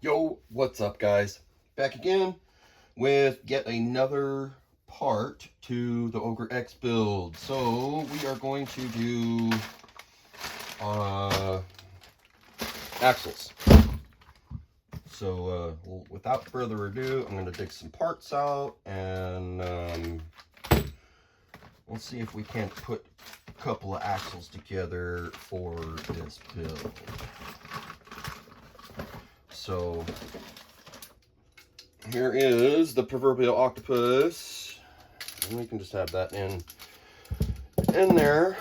Yo, what's up guys? Back again with yet another part to the Ogre X build. So we are going to do axles. So without further ado, I'm going to dig some parts out and we'll see if we can't put a couple of axles together for this build. So here is the proverbial octopus, and we can just have that in there,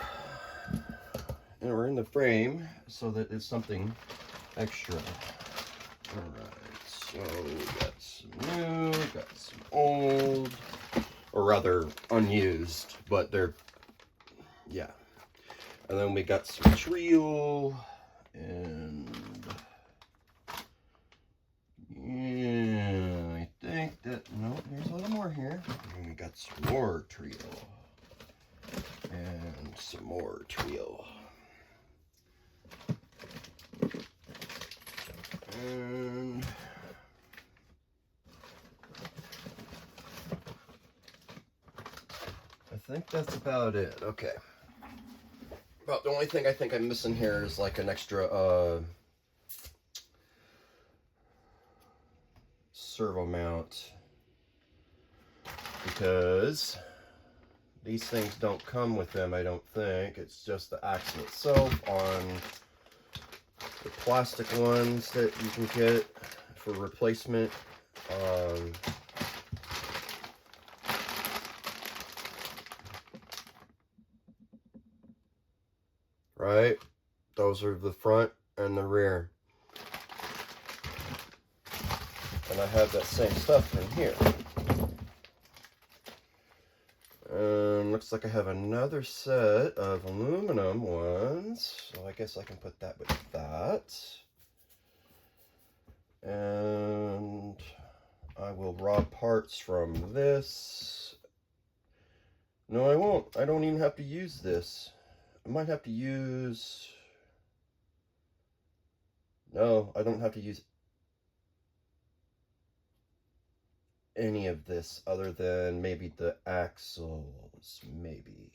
or in the frame, so that it's something extra. All right, so we got some new, we got some old, or rather unused, but they're, yeah. And then we got some trio, and yeah, I think that, no, there's a little more here. And we got some more trio. And some more trio. And I think that's about it. Okay. About the only thing I think I'm missing here is like an extra, servo mount, because these things don't come with them, I don't think. It's just the axle itself on the plastic ones that you can get for replacement. Right, those are the front and the rear. And I have that same stuff in here. And looks like I have another set of aluminum ones. So I guess I can put that with that. And I will rob parts from this. No, I won't. I don't even have to use this. I might have to use... No, I don't have to use any of this other than maybe the axles, maybe.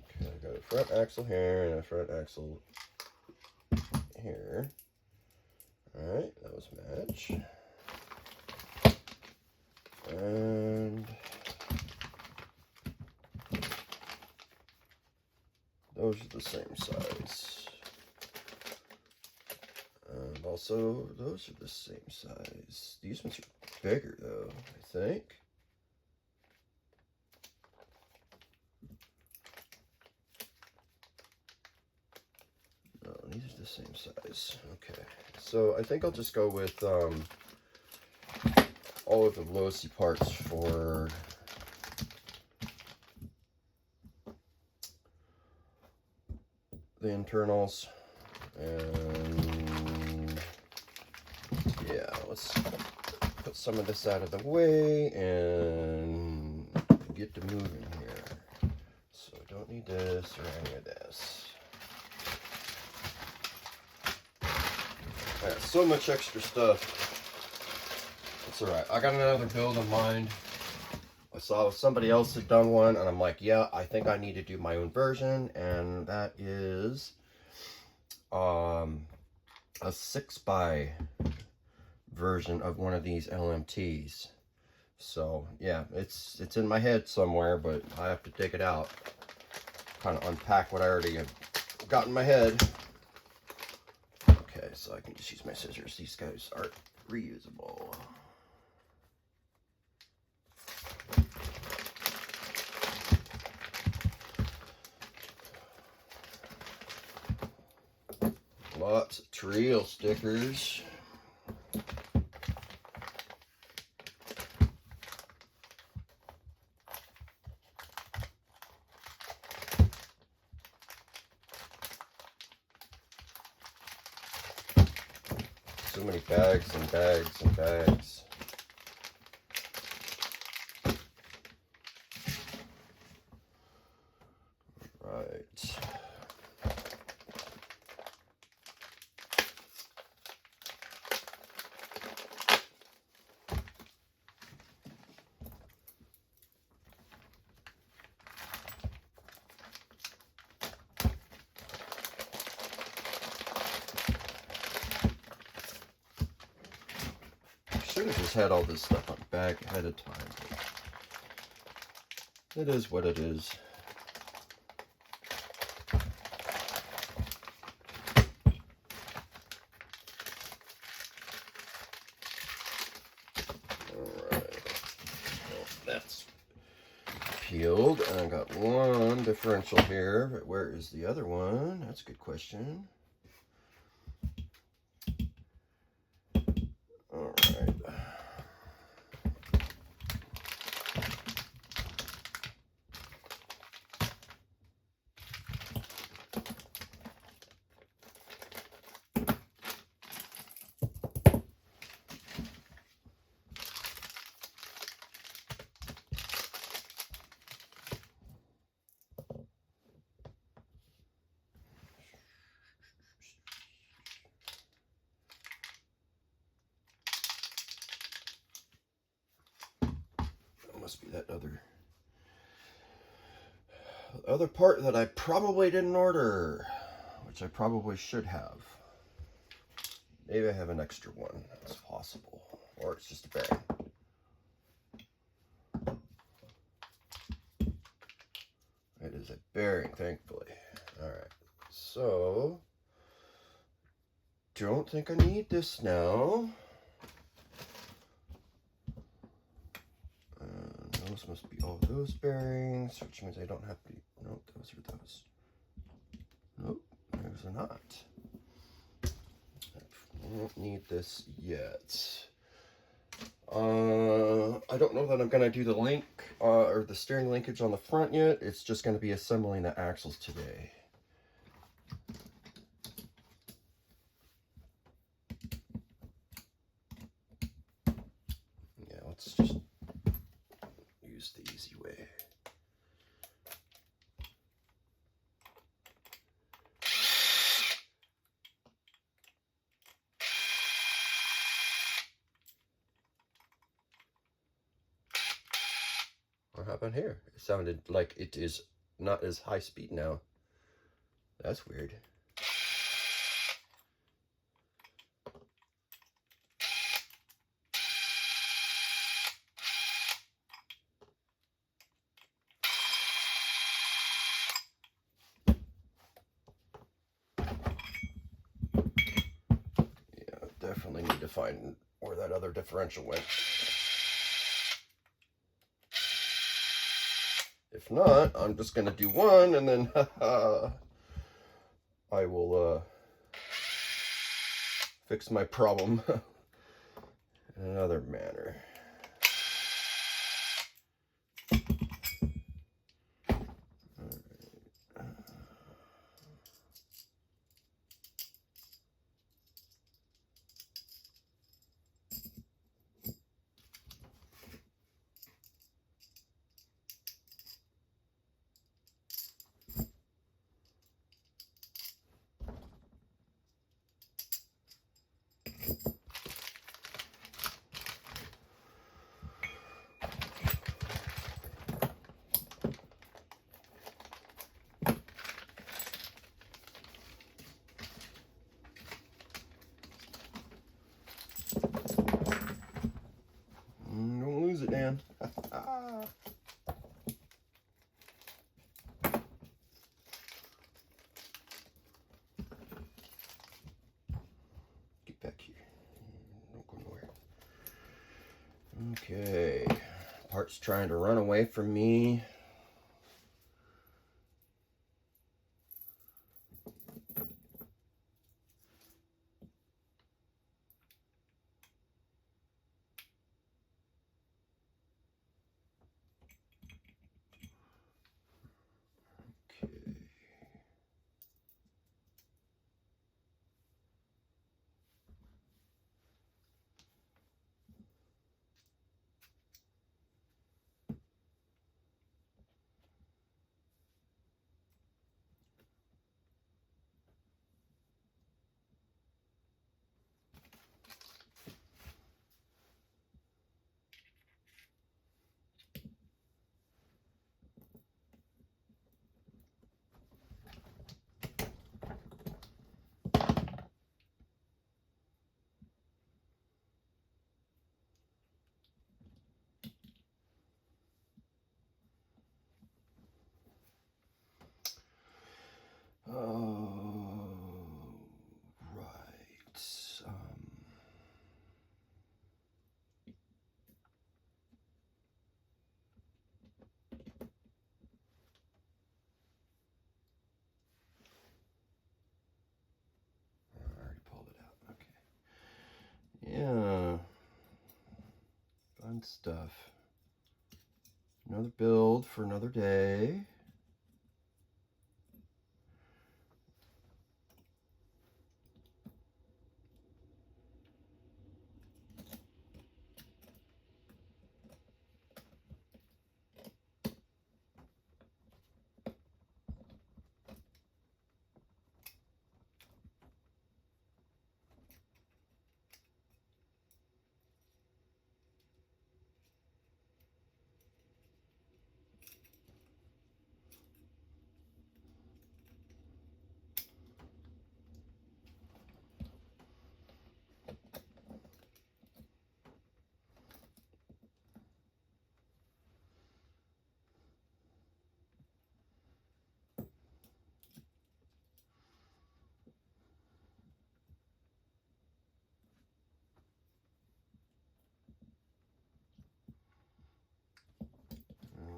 Okay, I got a front axle here and a front axle here. Alright, those match. And those are the same size. And also, those are the same size. These ones are bigger, though, I think. No, these are the same size. Okay. So, I think I'll just go with all of the Losi parts for the internals, and yeah, let's put some of this out of the way and get to moving here. So don't need this or any of this. I got so much extra stuff. It's alright. I got another build in mind. I saw somebody else had done one, and I'm like, yeah, I think I need to do my own version, and that is a 6x version of one of these LMTs. So yeah, it's in my head somewhere, but I have to dig it out, kind of unpack what I already have got in my head. Okay, so I can just use my scissors. These guys are reusable. Lots of trail stickers. So many bags and bags and bags. should have just had all this stuff on back ahead of time. It is what it is. Peeled, and I got one differential here, but where is the other one? That's a good question. All right. Must be that other part that I probably didn't order, which I probably should have. Maybe I have an extra one. It's possible, or it's just a bearing. It is a bearing, thankfully. All right, so don't think I need this now. Those must be all those bearings, which means I don't have to. Nope, those are those. Nope, those are not. I don't need this yet. I don't know that I'm gonna do the link or the steering linkage on the front yet. It's just gonna be assembling the axles today. Yeah, let's just use the easy way. What happened here? It sounded like it is not as high speed now. That's weird. Definitely need to find where that other differential went. If not, I'm just going to do one, and then I will fix my problem in another manner. Don't lose it, Dan. Get back here. Don't go nowhere. Okay. Part's trying to run away from me. Good stuff. Another build for another day.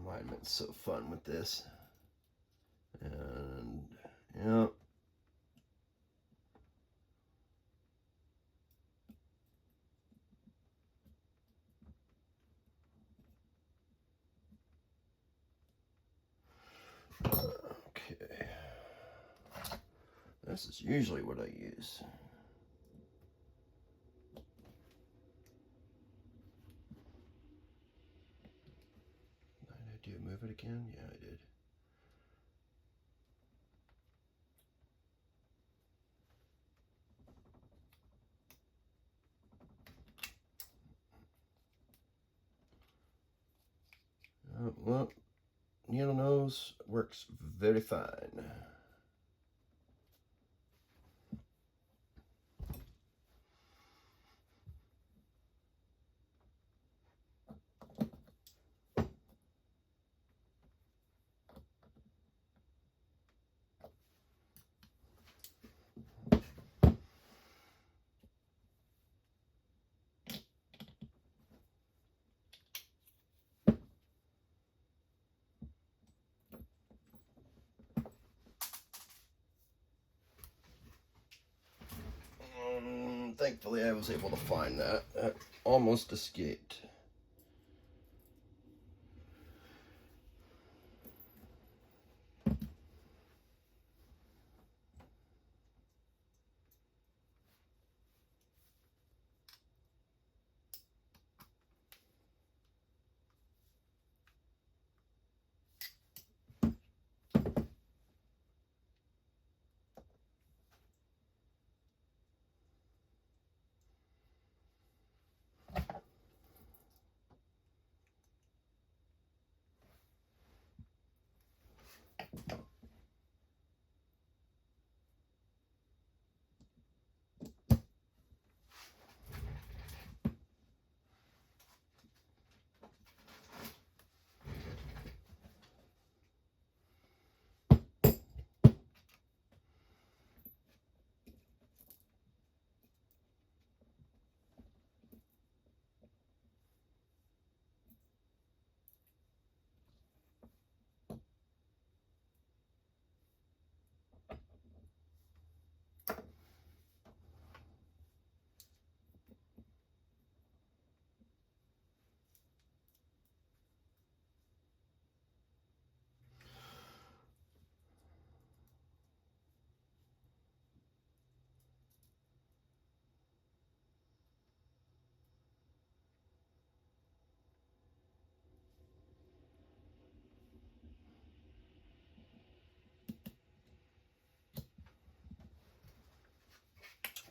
Alignment's so fun with this. And yeah. Okay. This is usually what I use. Did I move it again? Yeah, I did. Well, needle nose works very fine. Thankfully, I was able to find that. That almost escaped.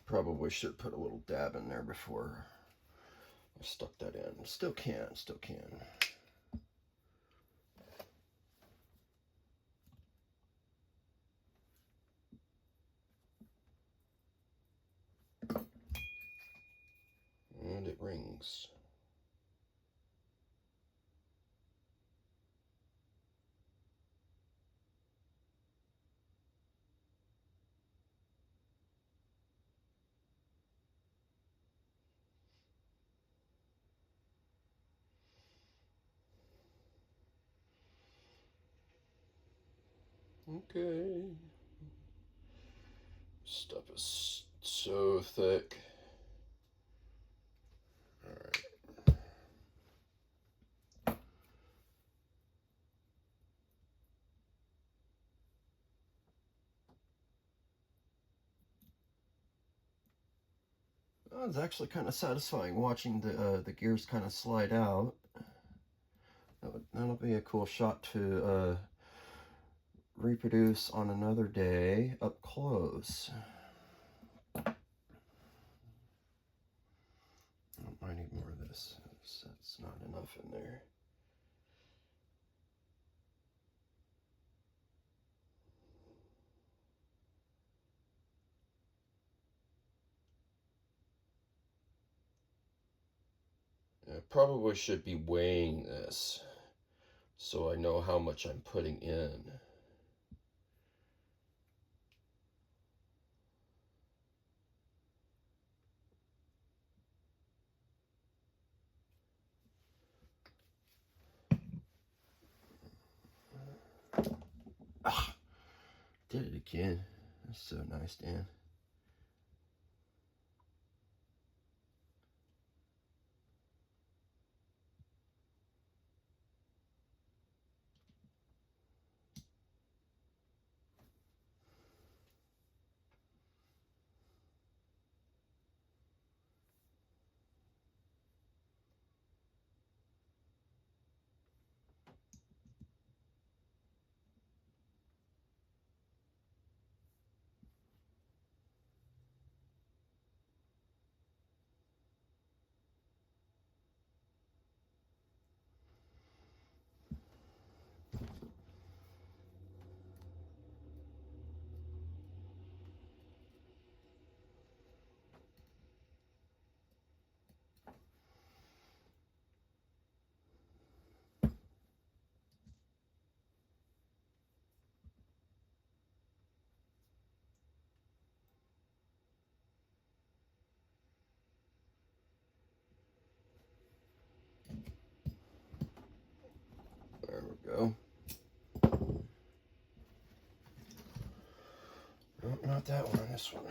Probably should put a little dab in there before I stuck that in. Still can. And it rings. Okay. Stuff is so thick. All right. Oh, it's actually kind of satisfying watching the gears kind of slide out. That'll be a cool shot to reproduce on another day up close. I need more of this. That's not enough in there. I probably should be weighing this so I know how much I'm putting in. Ah, did it again. That's so nice, Dan. There we go. Nope, not that one, this one.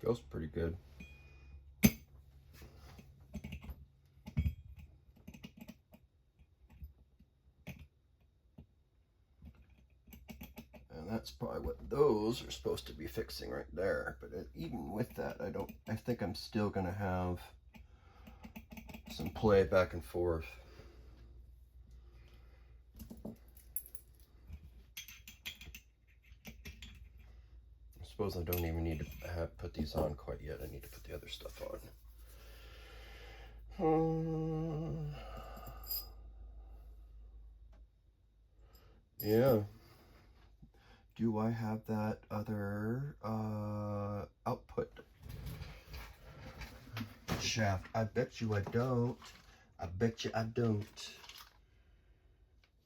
Feels pretty good. And that's probably what those are supposed to be fixing right there. But even with that, I think I'm still gonna have some play back and forth. I suppose I don't even need to put these on quite yet. I need to put the other stuff on. Yeah. Do I have that other output shaft? I bet you I don't. I bet you I don't.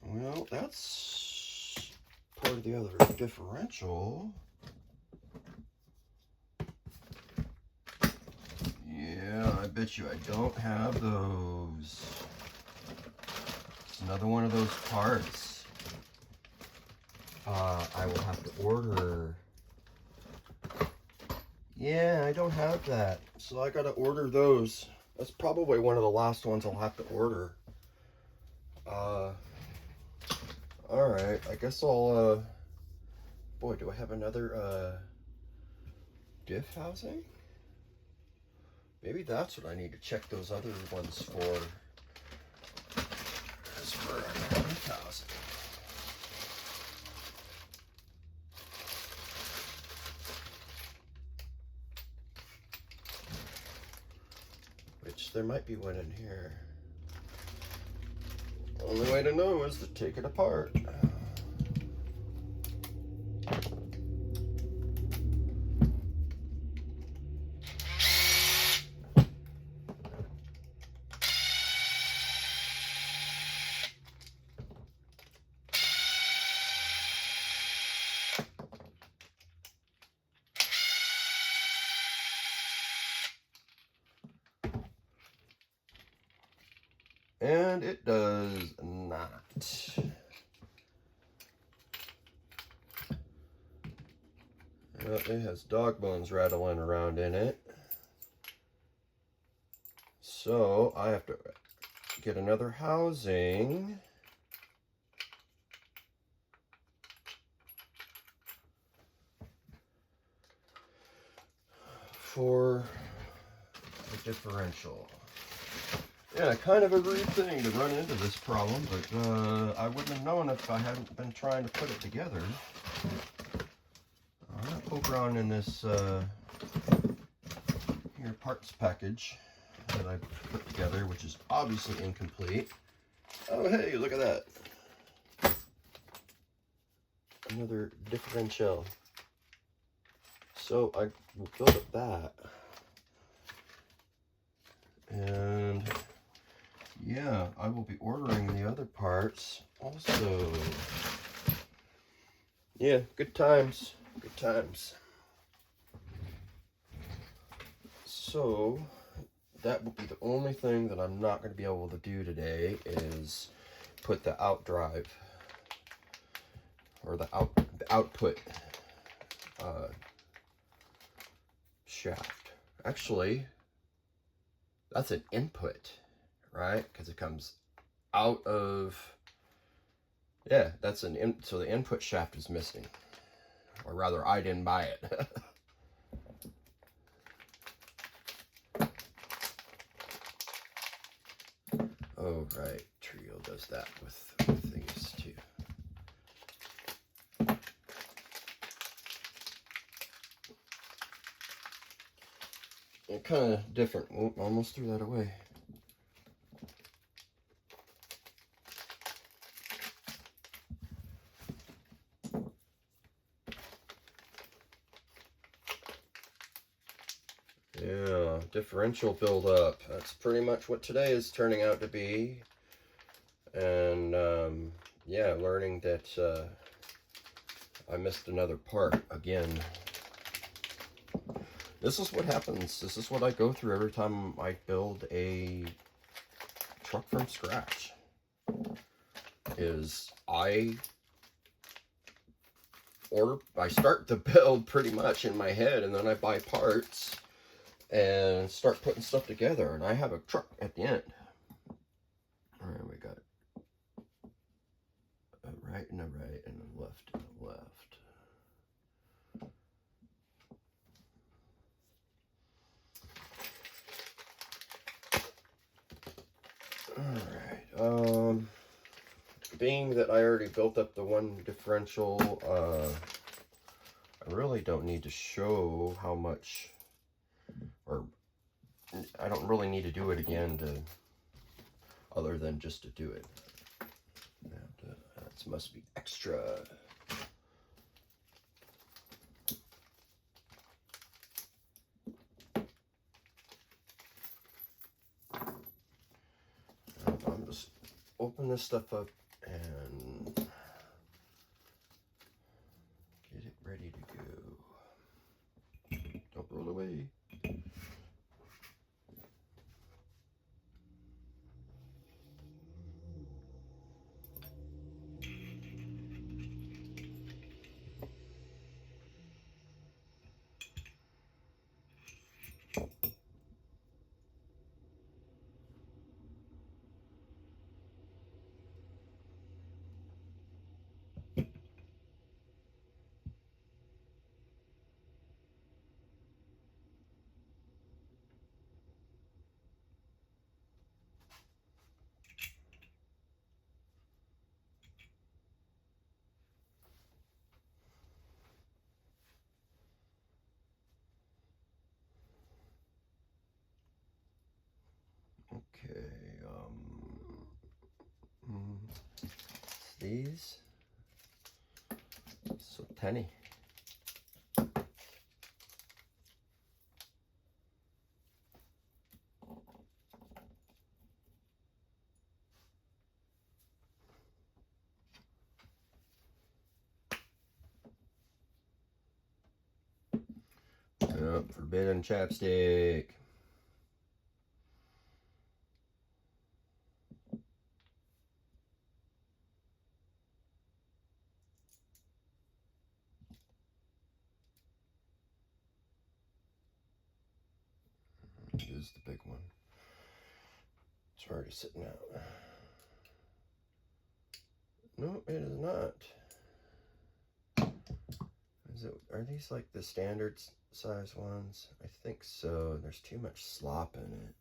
Well, that's part of the other differential. Yeah, I bet you I don't have those. It's another one of those parts. I will have to order. Yeah, I don't have that. So I gotta order those. That's probably one of the last ones I'll have to order. Alright, I guess I'll, boy, do I have another, diff housing? Maybe that's what I need to check those other ones for. As for 1,000. Which there might be one in here. Only way to know is to take it apart. And it does not. It has dog bones rattling around in it. So I have to get another housing. For the differential. Yeah, kind of a rude thing to run into this problem, but I wouldn't have known if I hadn't been trying to put it together. I'm going to poke around in this here parts package that I put together, which is obviously incomplete. Oh, hey, look at that. Another differential. So I will build up that. And yeah, I will be ordering the other parts also. Yeah, good times. Good times. So that will be the only thing that I'm not going to be able to do today is put the out drive or the output shaft. Actually, that's an input, right? Because it comes out of, yeah, that's an in, so the input shaft is missing, or rather I didn't buy it. Oh right, Trio does that with things too. Kind of different. Oh, almost threw that away. Yeah, differential buildup. That's pretty much what today is turning out to be. And yeah, learning that I missed another part again. This is what happens. This is what I go through every time I build a truck from scratch. Is I start the build pretty much in my head, and then I buy parts and start putting stuff together, and I have a truck at the end. All right, we got a right and a right and a left and a left. All right. Being that I already built up the one differential, I really don't need to show how much, or I don't really need to do it again to, other than just to do it. And, that must be extra. I'm just open this stuff up and get it ready to go. Don't roll away. Okay, these, so tiny. Forbidden chapstick. Is the big one. It's already sitting out. No, it is not. Is it? Are these like the standard size ones? I think so. There's too much slop in it.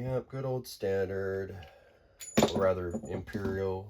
Yep, good old standard, or rather imperial.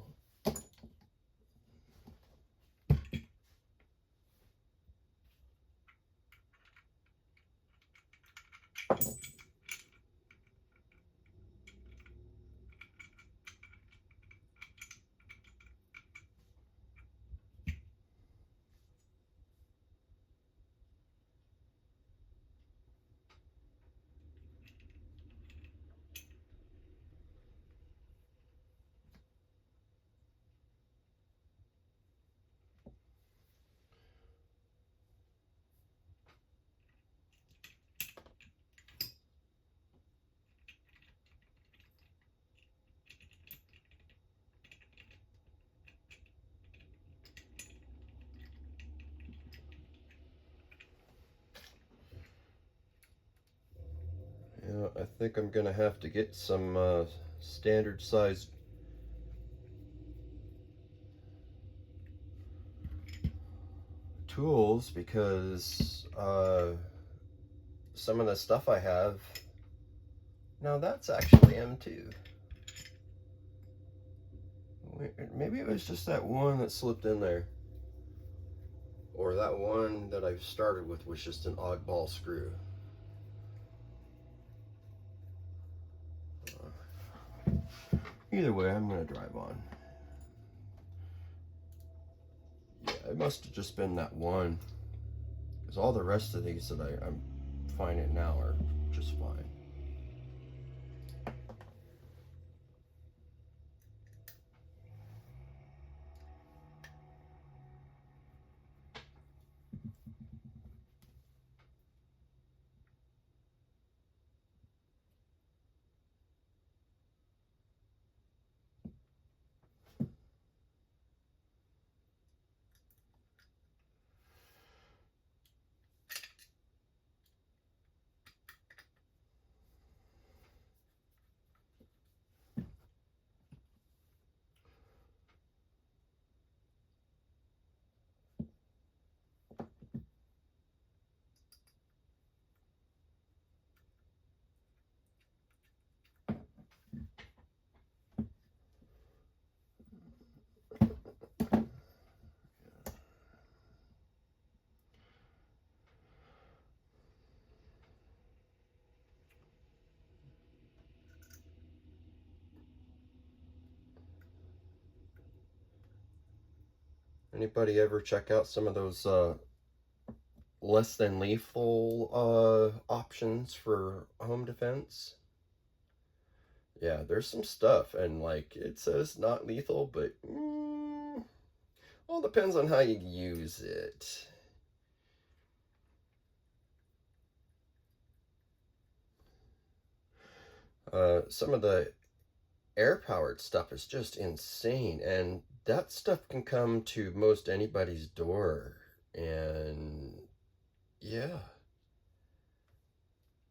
Yeah, I think I'm gonna have to get some standard size tools because some of the stuff I have now, that's actually M2. Maybe it was just that one that slipped in there, or that one that I started with was just an oddball screw. Either way, I'm gonna drive on. Yeah, it must have just been that one, because all the rest of these that I'm finding now are just fine. Anybody ever check out some of those less than lethal options for home defense? Yeah, there's some stuff, and like it says not lethal, but all depends on how you use it. Some of the air-powered stuff is just insane, and that stuff can come to most anybody's door, and yeah.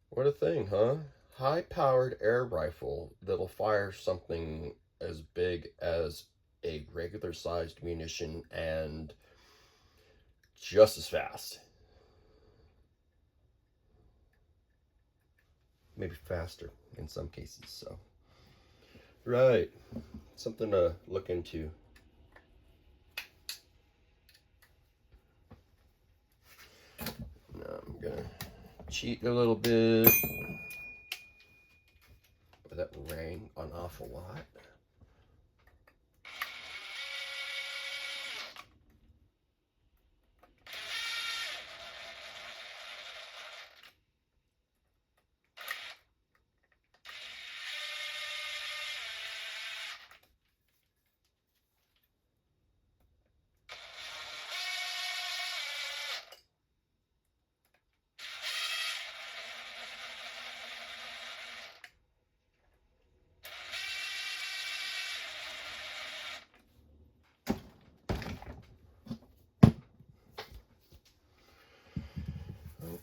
What a thing, huh? High-powered air rifle that'll fire something as big as a regular-sized munition and just as fast. Maybe faster in some cases, so. Right. Something to look into. Now I'm gonna cheat a little bit, but that rang an awful lot.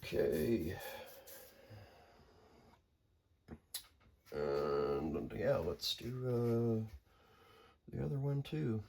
Okay. And yeah, let's do the other one too.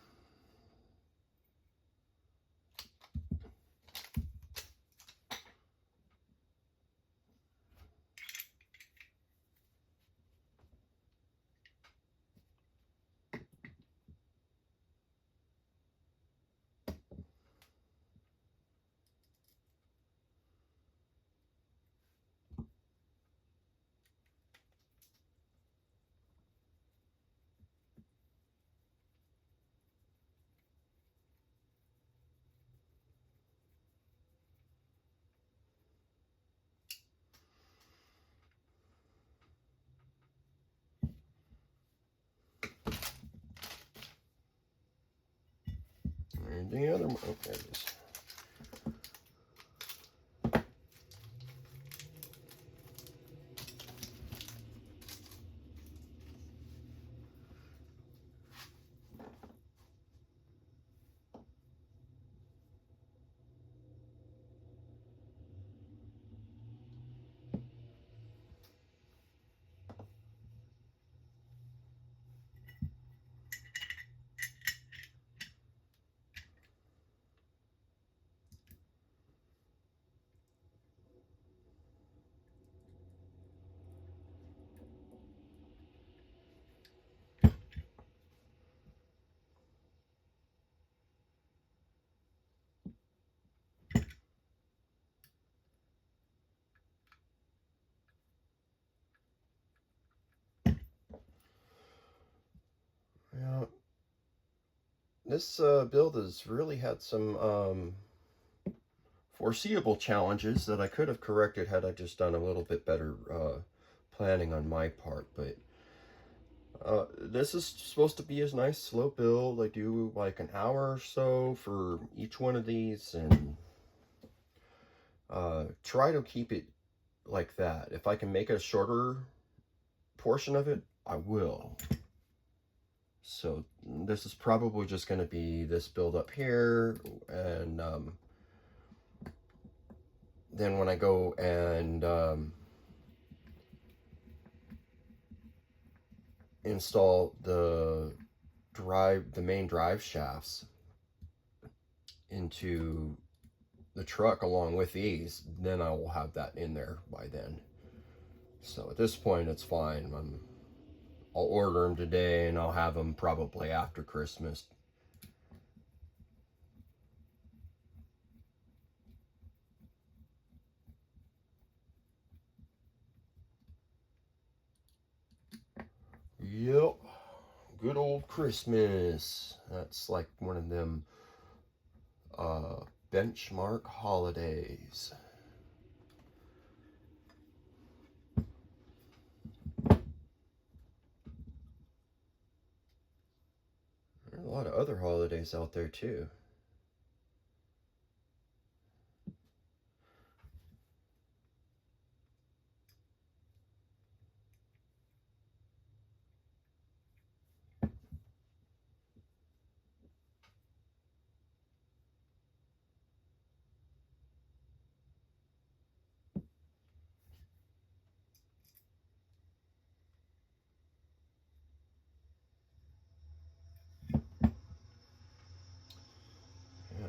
And the other one, oh, there it is. Yeah, this build has really had some foreseeable challenges that I could have corrected had I just done a little bit better planning on my part. But this is supposed to be a nice slow build. I do like an hour or so for each one of these, and try to keep it like that. If I can make a shorter portion of it, I will. So this is probably just going to be this build up here, and then when I go and install the main drive shafts into the truck along with these, then I will have that in there by then. So at this point, it's fine. I'll order them today, and I'll have them probably after Christmas. Yep, good old Christmas. That's like one of them benchmark holidays. There are a lot of other holidays out there too.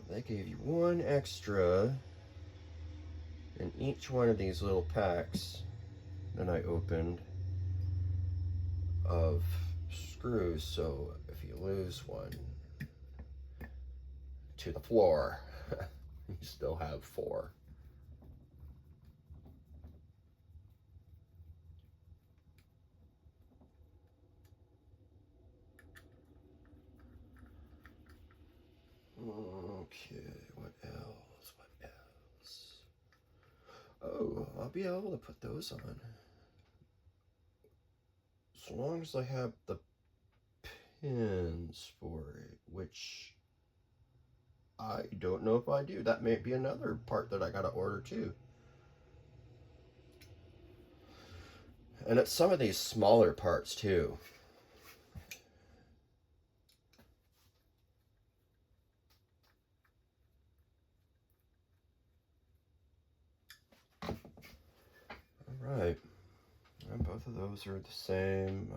They gave you one extra in each one of these little packs that I opened of screws, so if you lose one to the floor, you still have 4. Okay, what else? What else? Oh, I'll be able to put those on. So long as I have the pins for it, which I don't know if I do. That may be another part that I gotta order too. And it's some of these smaller parts too. Alright. And both of those are the same.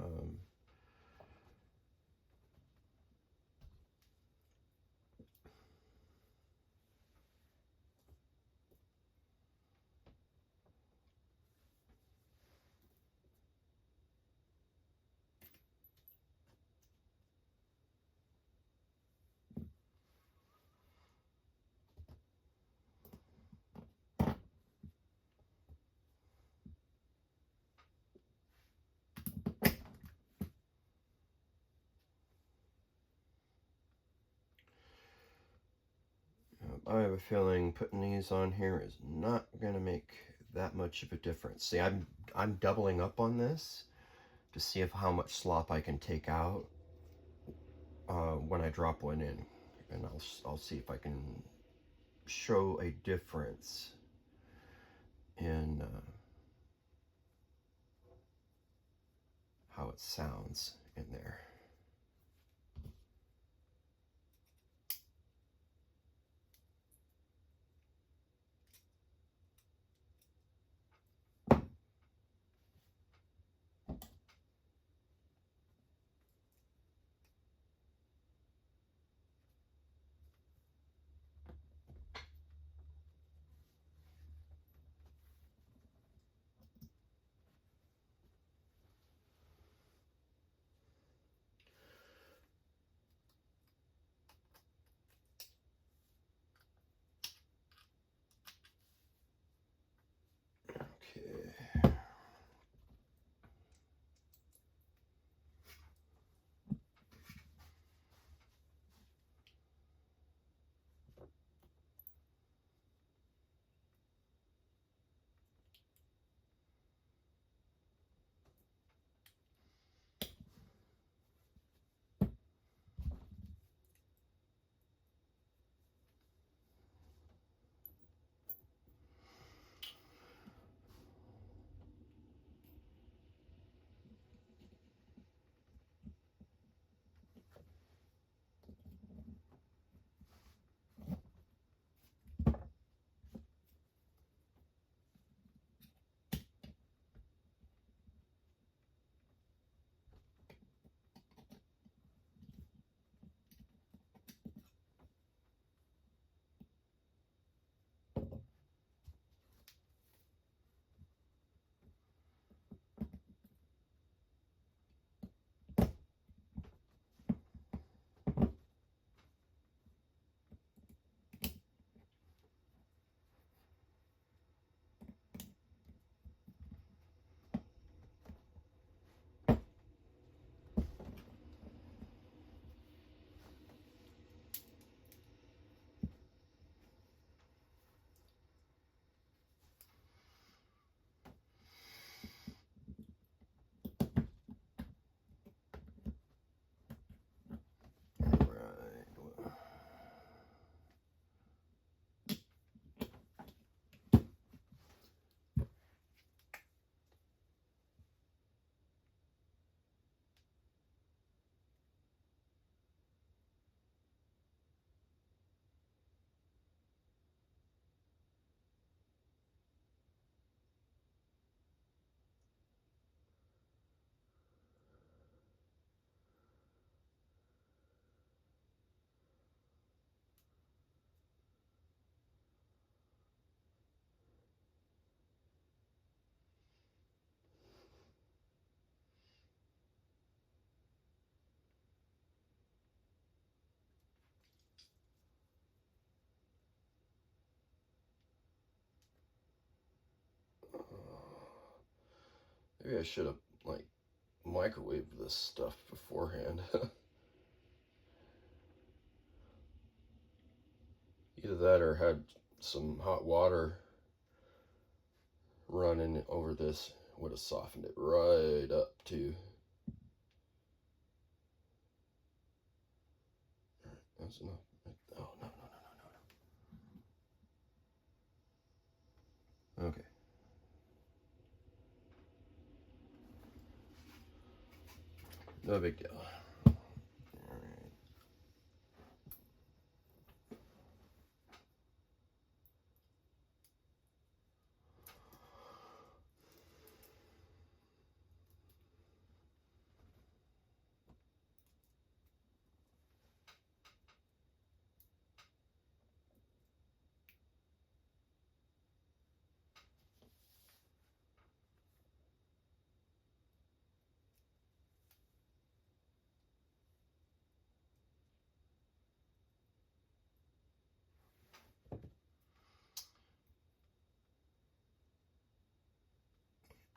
I have a feeling putting these on here is not going to make that much of a difference. See, I'm doubling up on this to see if how much slop I can take out when I drop one in, and I'll see if I can show a difference in how it sounds in there. Okay. Maybe I should have like microwaved this stuff beforehand. Either that or had some hot water running over this would have softened it right up too. That's enough. Oh, no. Okay. No big deal.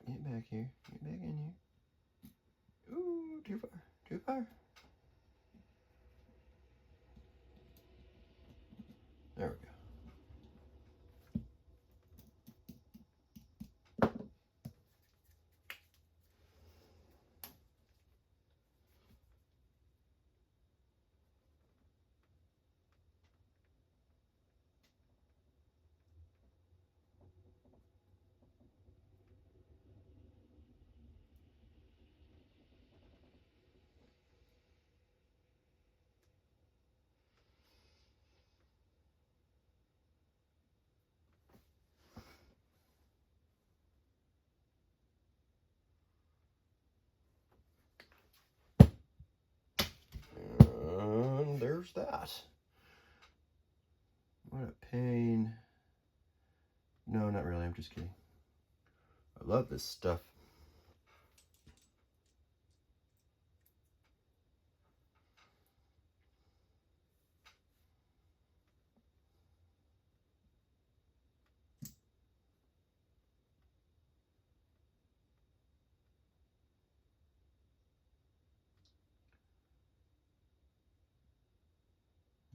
Get back here. Get back in here. Ooh, too far. Too far. There we go. And there's that. What a pain. No, not really. I'm just kidding. I love this stuff.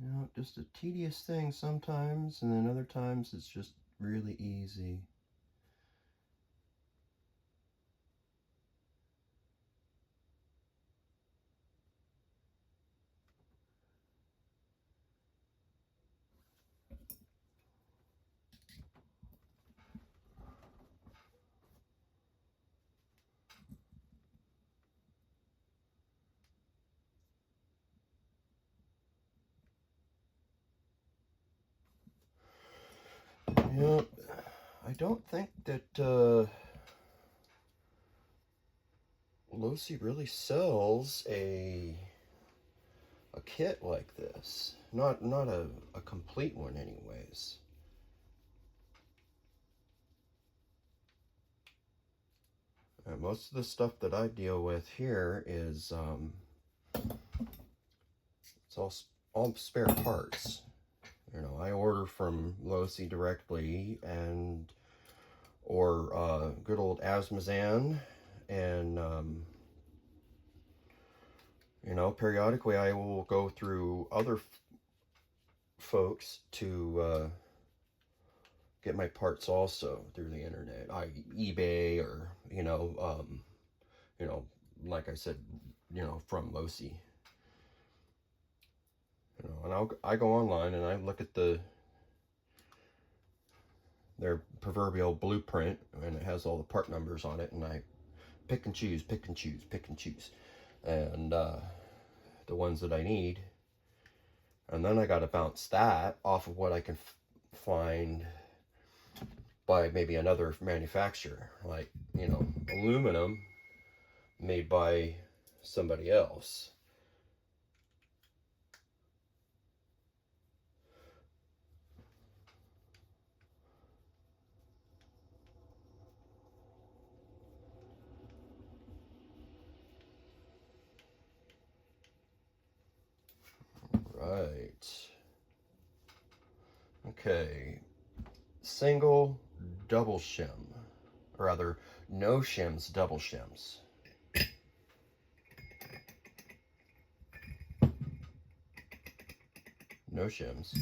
You know, just a tedious thing sometimes, and then other times it's just really easy. Yep. I don't think that Losi really sells a kit like this. Not a complete one anyways. Most of the stuff that I deal with here is it's all spare parts. You know, I order from Losi directly, and or good old Asmazan, and you know, periodically I will go through other folks to get my parts also through the internet, eBay, or you know, like I said, you know, from Losi. You know, and I go online and I look at their proverbial blueprint, and it has all the part numbers on it, and I pick and choose, and the ones that I need, and then I got to bounce that off of what I can find by maybe another manufacturer, like, you know, aluminum made by somebody else. Right. Okay. Single, double shim. Or rather, no shims, double shims. No shims.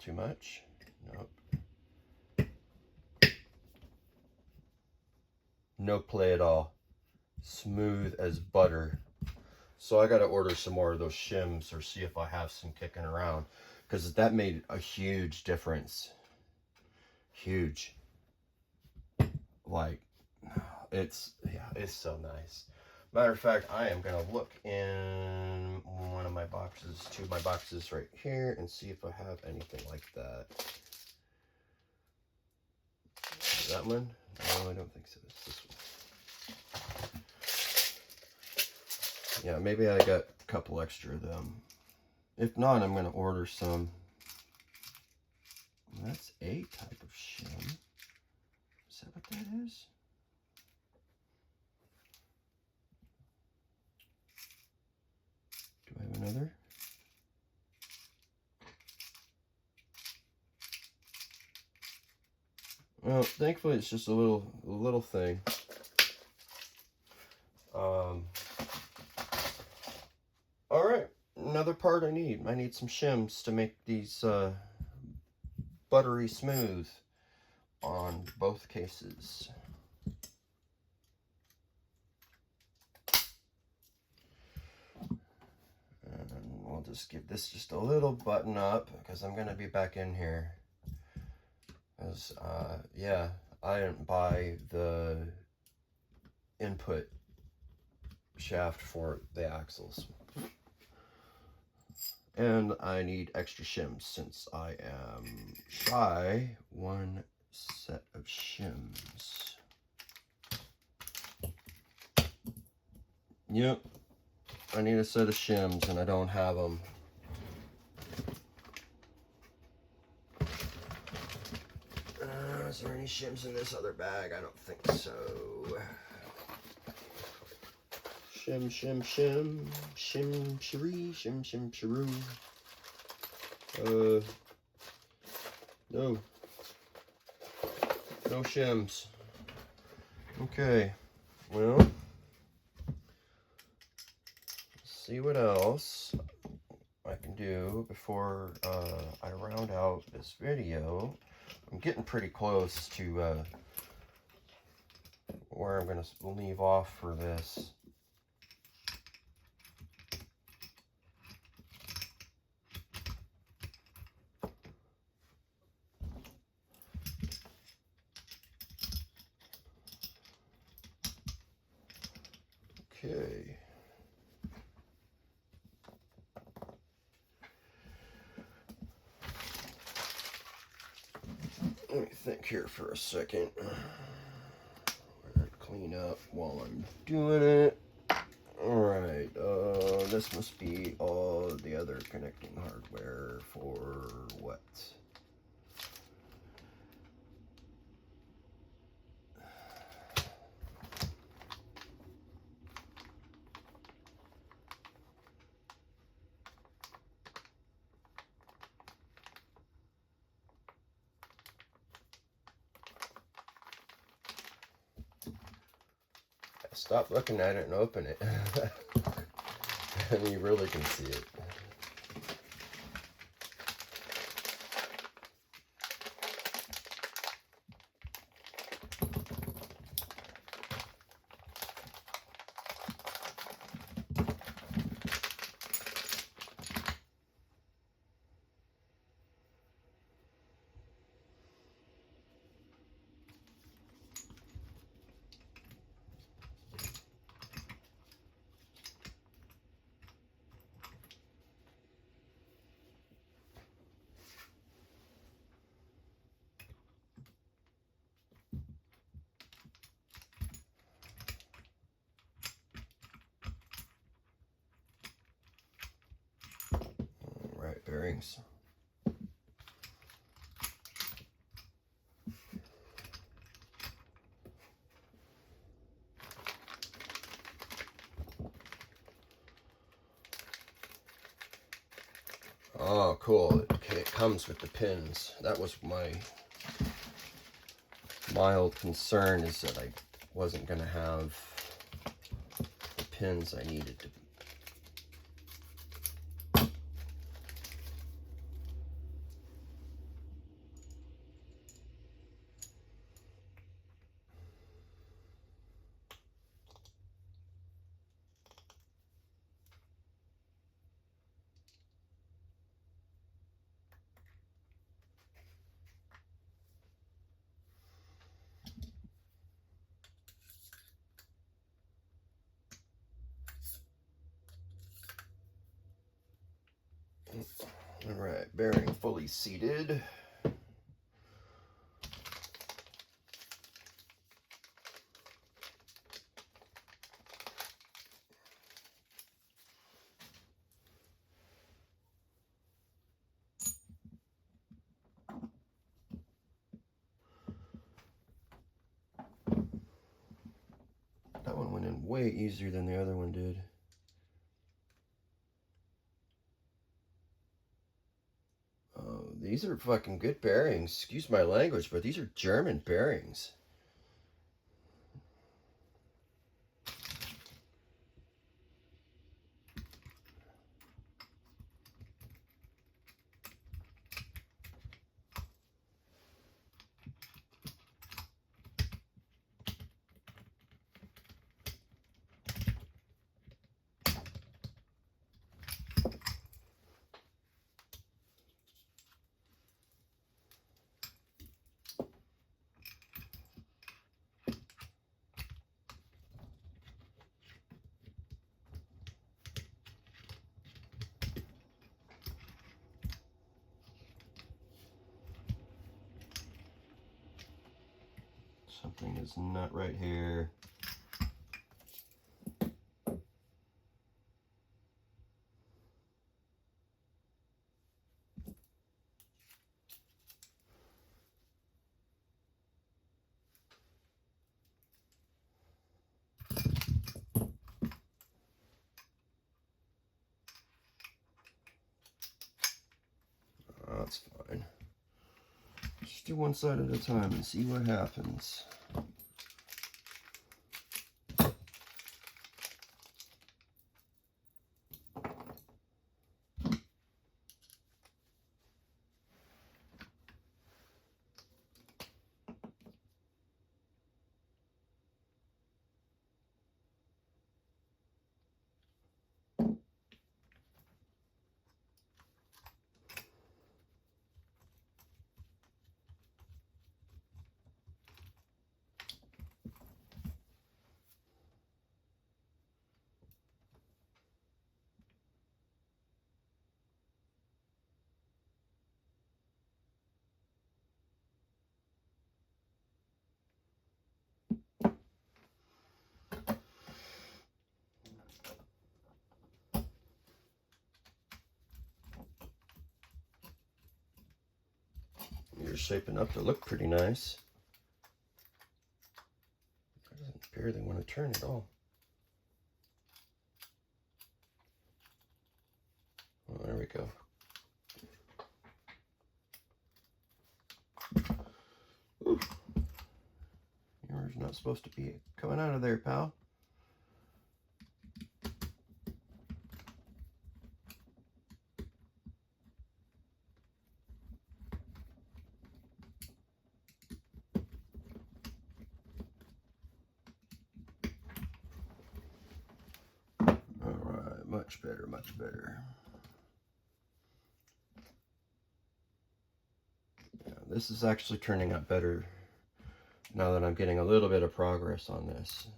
too much. Nope. No play at all. Smooth as butter. So I got to order some more of those shims or see if I have some kicking around, because that made a huge difference. Huge. Like, it's so nice. Matter of fact, I am going to look in one of my boxes, two of my boxes right here, and see if I have anything like that. That one? No, I don't think so. It's this one. Yeah, maybe I got a couple extra of them. If not, I'm going to order some. That's a type of shim. Is that what that is? Do I have another? Well, thankfully it's just a little thing. All right, another part I need. I need some shims to make these buttery smooth on both cases. And we'll just give this just a little button up because I'm gonna be back in here. Because yeah, I didn't buy the input shaft for the axles. And I need extra shims since I am shy one set of shims. Yep, I need a set of shims and I don't have them. Is there any shims in this other bag? I don't think so. Shim, shim, shim, shim, shiree, shim, shim, shiroo. No. No shims. Okay, well, let's see what else I can do before I round out this video. I'm getting pretty close to where I'm going to leave off for this. Okay. Let me think here for a second. Clean up while I'm doing it. Alright, this must be all the other connecting hardware for what? Stop looking at it and open it. And you really can see it. Right bearings. Oh, cool. Okay, it comes with the pins. That was my mild concern, is that I wasn't going to have the pins I needed to. All right, bearing fully seated. That one went in way easier than the other one did. These are fucking good bearings. Excuse my language, but these are German bearings. Something is not right here. That's fine. Just do one side at a time and see what happens. You're shaping up to look pretty nice. It doesn't barely want to turn at all. Oh, there we go. Ooh. Yours not supposed to be coming out of there, pal. Alright, much better, much better. Yeah, this is actually turning out better now that I'm getting a little bit of progress on this.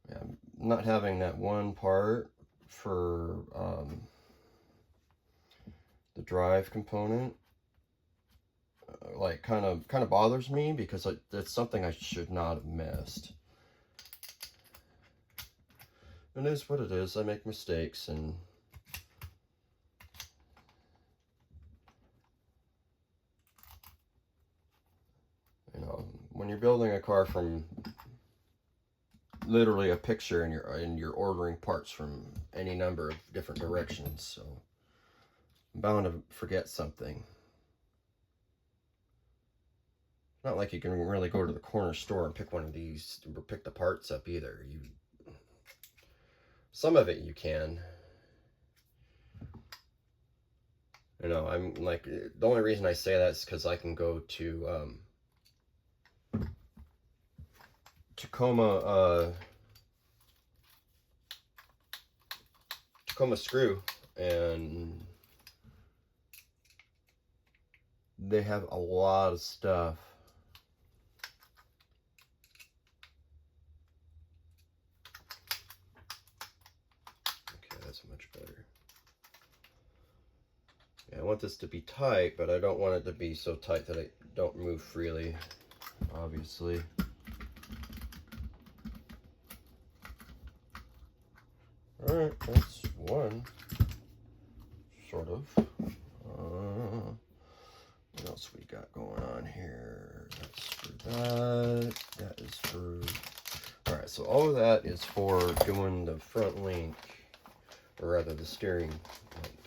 Yeah, I'm not having that one part for the drive component like kind of bothers me, because that's something I should not have missed. It is what it is. I make mistakes, and you know, when you're building a car from literally a picture, and you're ordering parts from any number of different directions, so I'm bound to forget something. Not like you can really go to the corner store and pick one of these, or pick the parts up either. Some of it you can. You know, I'm like, the only reason I say that is because I can go to Tacoma Screw, and they have a lot of stuff. Okay, that's much better. I want this to be tight, but I don't want it to be so tight that I don't move freely, obviously. Alright, that's one, sort of. What else we got going on here? That's for that. That is for... Alright, so all of that is for doing the front link, or rather the steering link.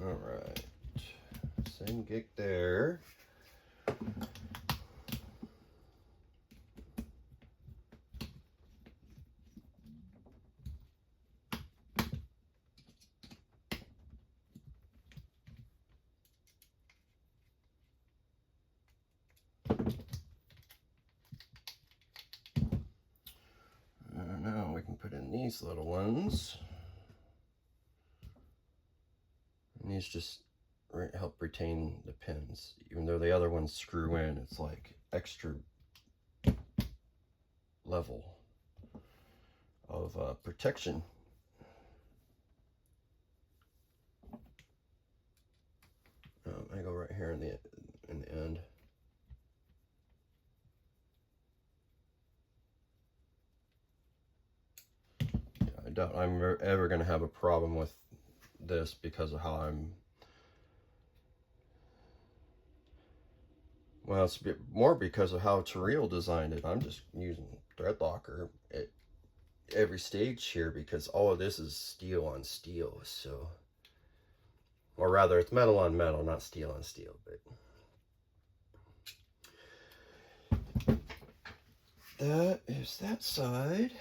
Alright, same gig there. Now we can put in these little ones. And these just help retain the pins. Even though the other ones screw in, it's like extra level of protection. I go right here in the end. Yeah, I doubt I'm ever going to have a problem with this because of how well, it's more because of how Terrell designed it. I'm just using thread locker at every stage here because all of this is steel on steel, so, or rather it's metal on metal, not steel on steel, but that is that side.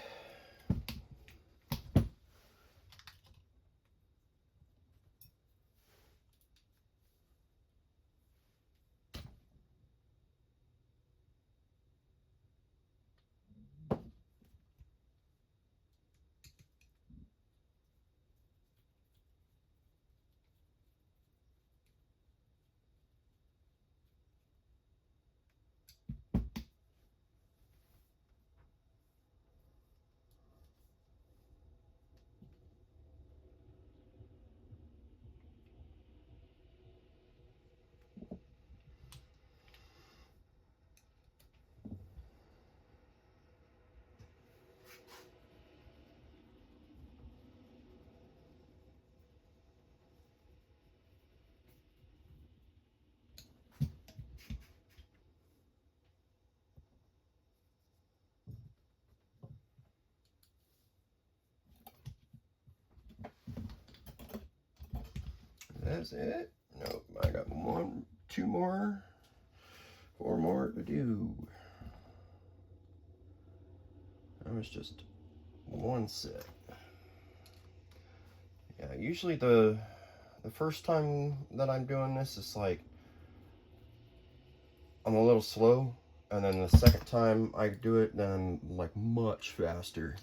is it? Nope, I got 1, 2 more, 4 more to do. That was just one set. Yeah, usually the first time that I'm doing this is like I'm a little slow, and then the second time I do it, then I'm like much faster.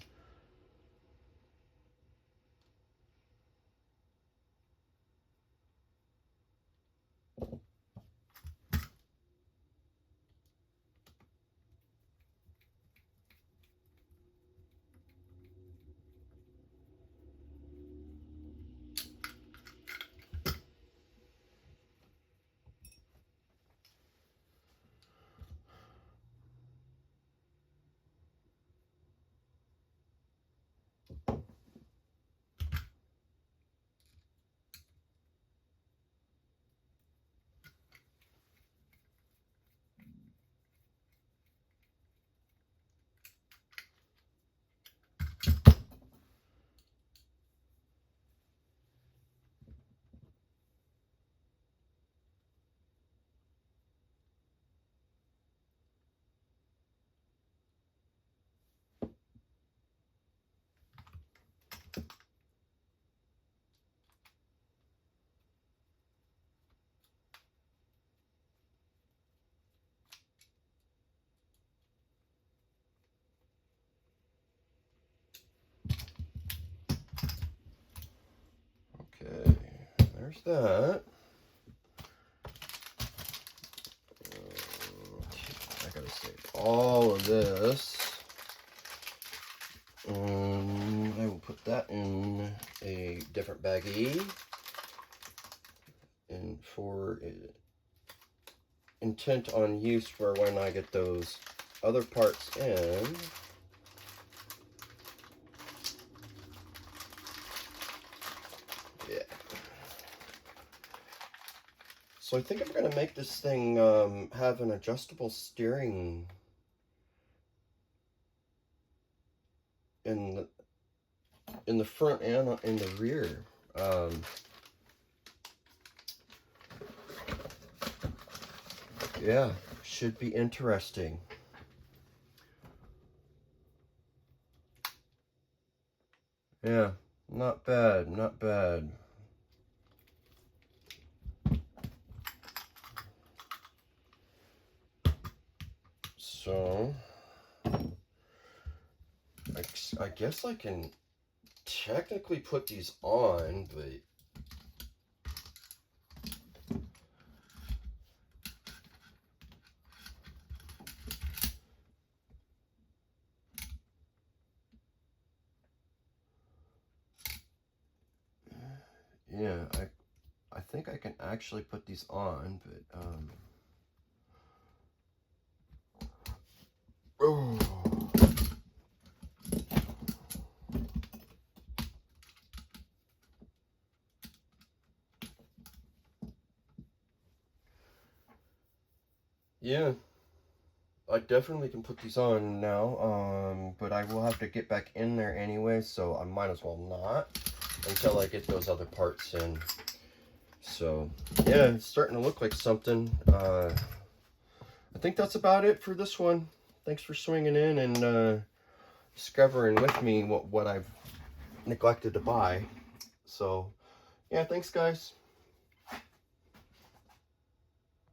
Okay, there's that. I gotta save all of this. I will put that in a different baggie. And for intent on use for when I get those other parts in. Yeah. So I think I'm gonna make this thing have an adjustable steering in the front and in the rear. Yeah, should be interesting. Yeah, not bad, not bad. So, I guess I can technically put these on, but yeah, I think I can actually put these on, but oh. Yeah, I definitely can put these on now, but I will have to get back in there anyway, so I might as well not until I get those other parts in. So, yeah, it's starting to look like something. I think that's about it for this one. Thanks for swinging in and discovering with me what I've neglected to buy. So, yeah, thanks, guys.